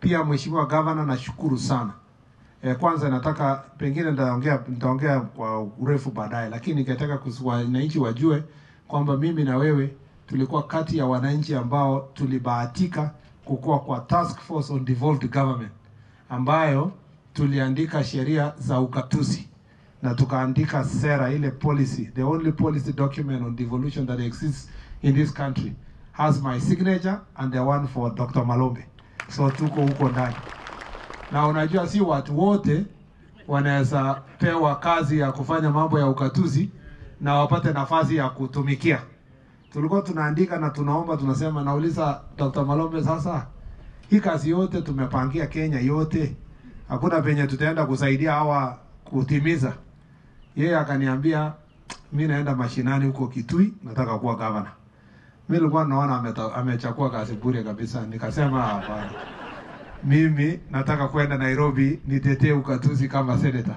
Pia Mheshimiwa Governor, nashukuru sana. Kwanza nataka pengine nitaongea kwa urefu baadaye, lakini ningetaka wananchi wajue kwamba mimi na wewe tulikuwa kati ya wananchi ambao tulibahatika kukua kwa task force on devolved government, ambayo tuliandika sheria za ugatuzi na tukaandika sera ile policy. The only policy document on devolution that exists in this country has my signature and the one for Dr. Malombe. So tuko huko ndani. Na unajua si watu wote wanaweza pewa kazi ya kufanya mambo ya ugatuzi na wapate nafasi ya kutumikia. Tulikuwa tunaandika na tunaomba, tunasema, nauliza Dr. Malombe, sasa hii kazi yote tumepangia Kenya yote, hakuna penye tutaenda kusaidia hawa kutimiza? Yeye akaniambia, mimi naenda mashinani huko Kitui, nataka kuwa governor. Mimi nilikuwa naona amechukua kazi bure kabisa. Nikasema hapana, mimi nataka kwenda Nairobi nitetee ugatuzi kama senator.